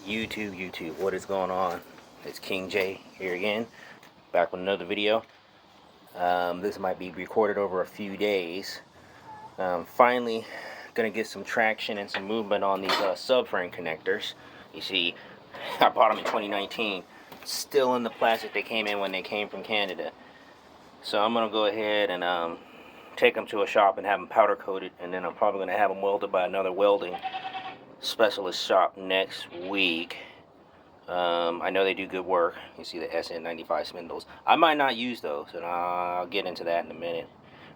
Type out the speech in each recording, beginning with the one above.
YouTube, what is going on? It's King J here again, back with another video. This might be recorded over a few days. Finally gonna get some traction and some movement on these subframe connectors. You see, I bought them in 2019, still in the plastic they came in when they came from Canada. So I'm gonna go ahead and take them to a shop and have them powder coated, and then I'm probably gonna have them welded by another welding specialist shop next week. I know they do good work. You see the SN95 spindles. I might not use those, and I'll get into that in a minute,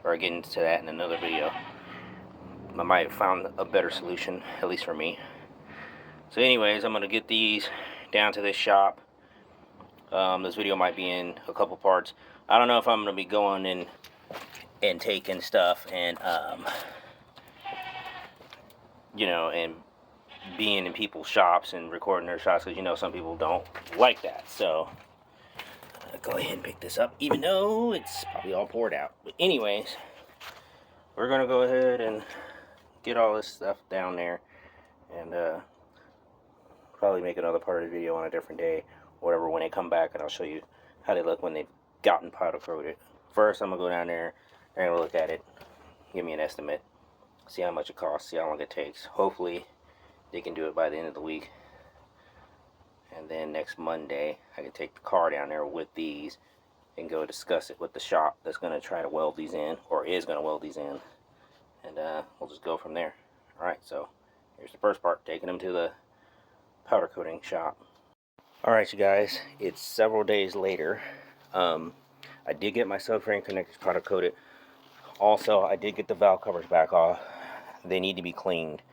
or get into that in another video. I might have found a better solution, at least for me. So anyways, I'm going to get these down to this shop. This video might be in a couple parts. I don't know if I'm going to be going in and taking stuff and, you know, and being in people's shops and recording their shops, because you know some people don't like that. So I'll go ahead and pick this up, even though it's probably all poured out. But anyways, we're gonna go ahead and get all this stuff down there, and probably make another part of the video on a different day, whatever, when they come back, and I'll show you how they look when they've gotten powder coated. First, I'm gonna go down there and look at it, give me an estimate, see how much it costs, see how long it takes. Hopefully they can do it by the end of the week, and then next Monday I can take the car down there with these and go discuss it with the shop that's going to try to weld these in, or is going to weld these in, and we'll just go from there. Alright, so here's the first part, taking them to the powder coating shop. Alright, you guys, it's several days later. I did get my subframe connectors powder coated. Also, I did get the valve covers back off. They need to be cleaned.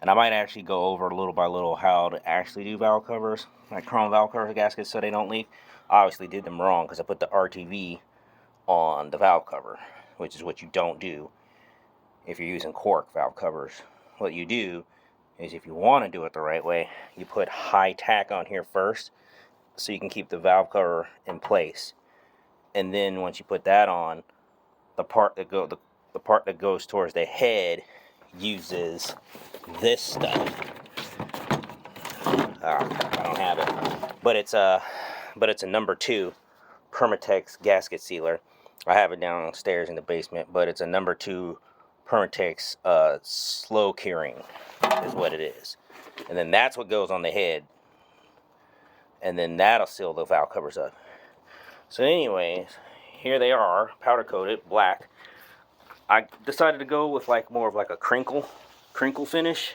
And I might actually go over little by little how to actually do valve covers, like chrome valve cover gaskets, so they don't leak. I obviously did them wrong because I put the RTV on the valve cover, which is what you don't do if you're using cork valve covers. What you do is, if you want to do it the right way, you put high tack on here first so you can keep the valve cover in place. And then once you put that on, the part that goes towards the head uses this stuff. I don't have it, but it's a number 2 Permatex gasket sealer. I have it downstairs in the basement, but it's a number 2 Permatex slow curing is what it is. And then that's what goes on the head, and then that'll seal the valve covers up. So anyways, here they are, powder coated black. I decided to go with more of a crinkle finish,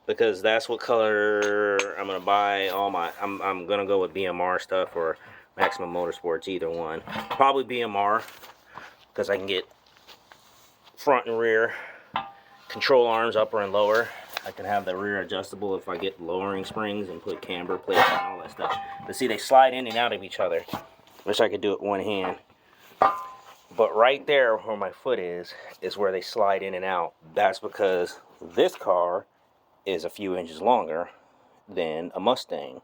because that's what color I'm gonna buy all my. I'm gonna go with BMR stuff or Maximum Motorsports, either one. Probably BMR, because I can get front and rear control arms, upper and lower. I can have the rear adjustable if I get lowering springs, and put camber plates and all that stuff. But see, they slide in and out of each other. Wish I could do it one hand. But right there where my foot is where they slide in and out. That's because this car is a few inches longer than a Mustang.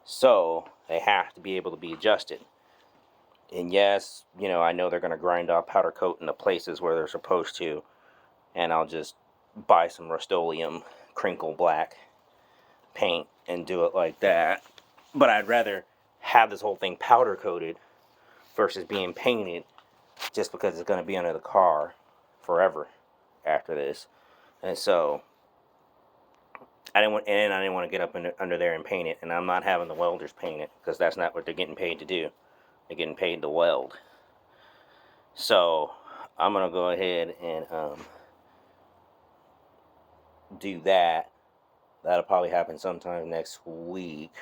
So they have to be able to be adjusted. And yes, you know, I know they're going to grind off powder coat in the places where they're supposed to. And I'll just buy some Rust-Oleum crinkle black paint and do it like that. But I'd rather have this whole thing powder coated versus being painted, just because it's going to be under the car forever after this. And so I didn't want to get up under there and paint it, and I'm not having the welders paint it, because that's not what they're getting paid to do. They're getting paid to weld. So I'm going to go ahead and do that. That'll probably happen sometime next week,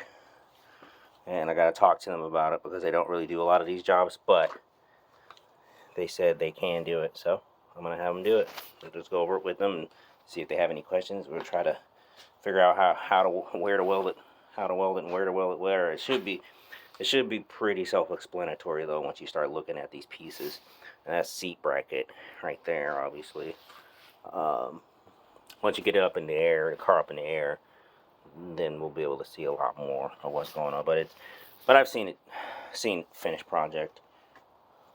and I got to talk to them about it, because they don't really do a lot of these jobs, but they said they can do it, so I'm gonna have them do it. We'll just go over it with them and see if they have any questions. We'll try to figure out where to weld it, and where to weld it where. It should be pretty self-explanatory though, once you start looking at these pieces. And that's seat bracket right there, obviously. Once you get it up in the air, the car up in the air, then we'll be able to see a lot more of what's going on. But I've seen finished project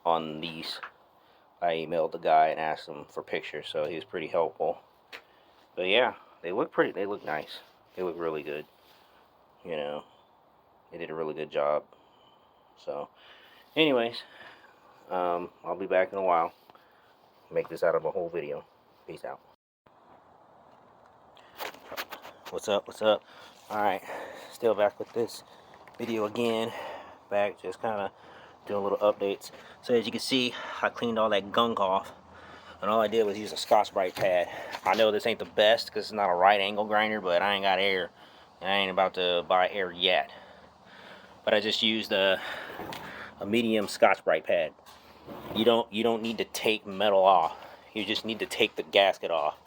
on these. I emailed the guy and asked him for pictures, so he was pretty helpful. But yeah, they look nice. They look really good. you know, they did a really good job. So, anyways, I'll be back in a while. Make this out of a whole video. Peace out. What's up? What's up? Alright, still back with this video again. Back, just kind of doing little updates. So as you can see, I cleaned all that gunk off. And all I did was use a Scotch-Brite pad. I know this ain't the best because it's not a right angle grinder, but I ain't got air. And I ain't about to buy air yet. But I just used a medium Scotch-Brite pad. You don't need to take metal off. You just need to take the gasket off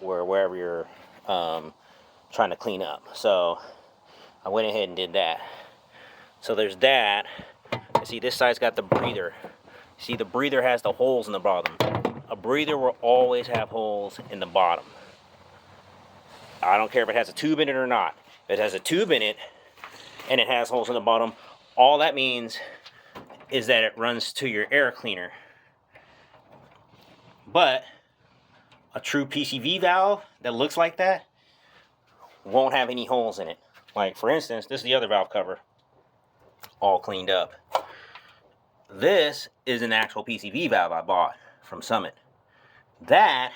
wherever you're trying to clean up. So I went ahead and did that. So there's that. See, this side's got the breather. See, the breather has the holes in the bottom. A breather will always have holes in the bottom. I don't care if it has a tube in it or not. If it has a tube in it and it has holes in the bottom, all that means is that it runs to your air cleaner. But a true PCV valve that looks like that won't have any holes in it. Like, for instance, this is the other valve cover, all cleaned up. This is an actual PCV valve I bought from Summit. That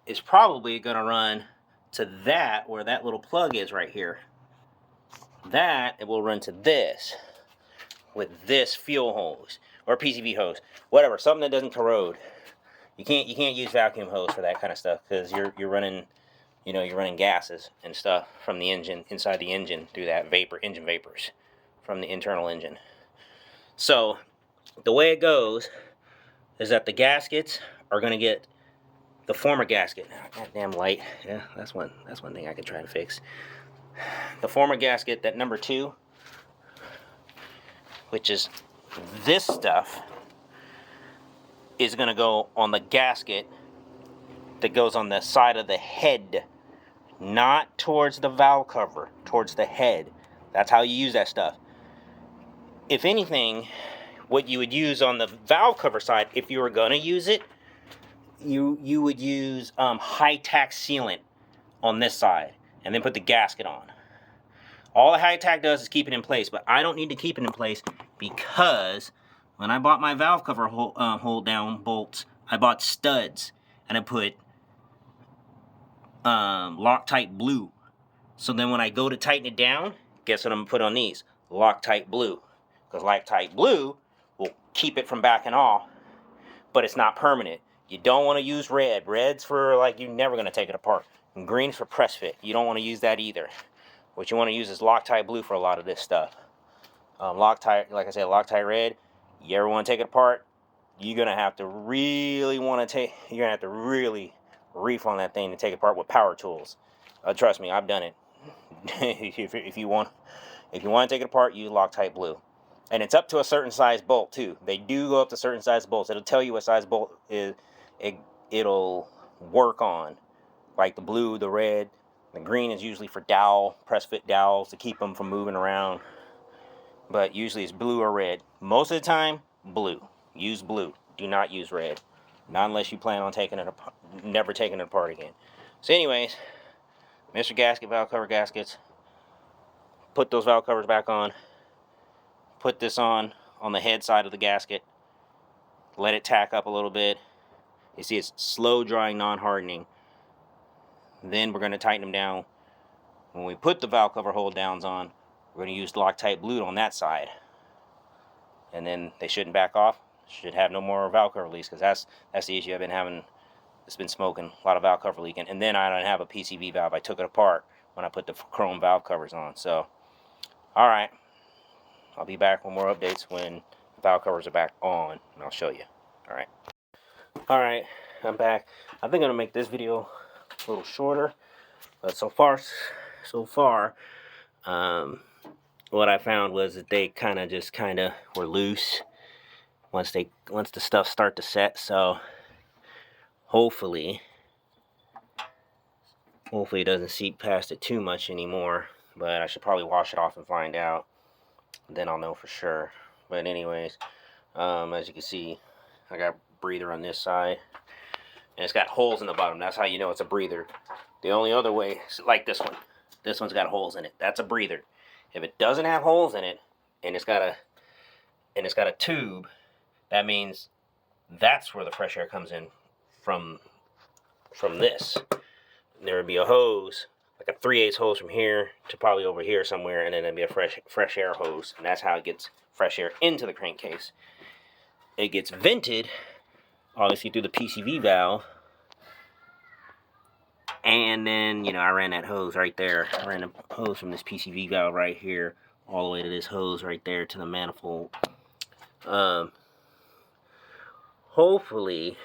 is probably going to run to that, where that little plug is right here. That, it will run to this, with this fuel hose, or PCV hose, whatever, something that doesn't corrode. You can't use vacuum hose for that kind of stuff, because you're running, you're running gases and stuff from the engine, inside the engine, through that engine vapors from the internal engine. So the way it goes is that the gaskets are going to get the former gasket. Goddamn light. Yeah, that's one thing I could try to fix. The former gasket, that number 2, which is this stuff, is going to go on the gasket that goes on the side of the head, not towards the valve cover, towards the head. That's how you use that stuff. If anything, what you would use on the valve cover side, if you were going to use it, you would use high-tack sealant on this side, and then put the gasket on. All the high-tack does is keep it in place, but I don't need to keep it in place because when I bought my valve cover hold-down bolts, I bought studs, and I put Loctite blue. So then when I go to tighten it down, guess what I'm going to put on these? Loctite blue. Because Loctite blue will keep it from backing off, but it's not permanent. You don't want to use red. Red's for, like, you're never going to take it apart. And green's for press fit. You don't want to use that either. What you want to use is Loctite blue for a lot of this stuff. Loctite, like I said, Loctite red, you ever want to take it apart, you're going to have to really reef on that thing to take it apart with power tools. Trust me, I've done it. if you want to take it apart, use Loctite blue. And it's up to a certain size bolt too. They do go up to certain size bolts. It'll tell you what size bolt it'll work on. Like the blue, the red, the green is usually for dowel, press fit dowels to keep them from moving around. But usually it's blue or red. Most of the time, blue. Use blue. Do not use red. Not unless you plan on taking it apart, never taking it apart again. So anyways, Mr. Gasket valve cover gaskets. Put those valve covers back on. Put this on the head side of the gasket. Let it tack up a little bit. You see it's slow drying, non-hardening. Then we're going to tighten them down. When we put the valve cover hold downs on, we're going to use Loctite blue on that side. And then they shouldn't back off. Should have no more valve cover leaks, because that's the issue I've been having. It's been smoking, a lot of valve cover leaking. And then I don't have a PCV valve. I took it apart when I put the chrome valve covers on. So, alright. I'll be back with more updates when the valve covers are back on, and I'll show you. Alright. Alright, I'm back. I think I'm going to make this video a little shorter. But so far, what I found was that they kind of were loose once the stuff start to set. So hopefully it doesn't seep past it too much anymore. But I should probably wash it off and find out. Then I'll know for sure. But anyways, as you can see, I got breather on this side, and it's got holes in the bottom. That's how you know it's a breather. The only other way is like this one. This one's got holes in it. That's a breather. If it doesn't have holes in it, and it's got a tube, that means that's where the fresh air comes in from this. And there would be a hose, like a 3/8 hose from here to probably over here somewhere, and then there'd be a fresh air hose, and that's how it gets fresh air into the crankcase. It gets vented, obviously, through the PCV valve. And then, you know, I ran that hose right there. I ran a hose from this PCV valve right here all the way to this hose right there to the manifold. Hopefully,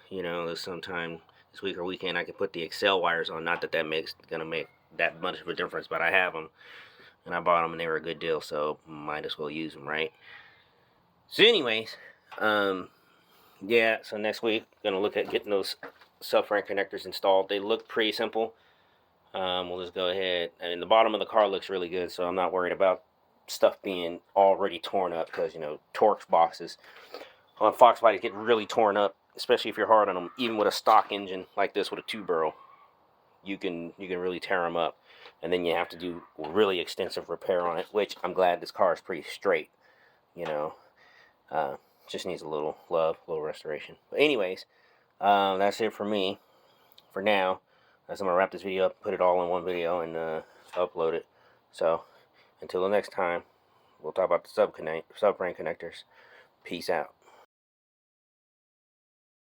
you know, sometime this week or weekend I can put the Excel wires on. Not that gonna make that much of a difference, but I have them. And I bought them and they were a good deal, so might as well use them, right? So anyways, yeah, so next week, gonna look at getting those subframe connectors installed. They look pretty simple. We'll just go ahead. I mean, the bottom of the car looks really good, so I'm not worried about stuff being already torn up, because, you know, Torx boxes on Fox bodies get really torn up, especially if you're hard on them. Even with a stock engine like this with a 2-barrel, you can really tear them up, and then you have to do really extensive repair on it, which I'm glad this car is pretty straight, you know. Just needs a little love, a little restoration. But anyways, that's it for me for now. As I'm gonna wrap this video up, put it all in one video, and upload it. So until the next time, we'll talk about the subframe connectors. Peace out.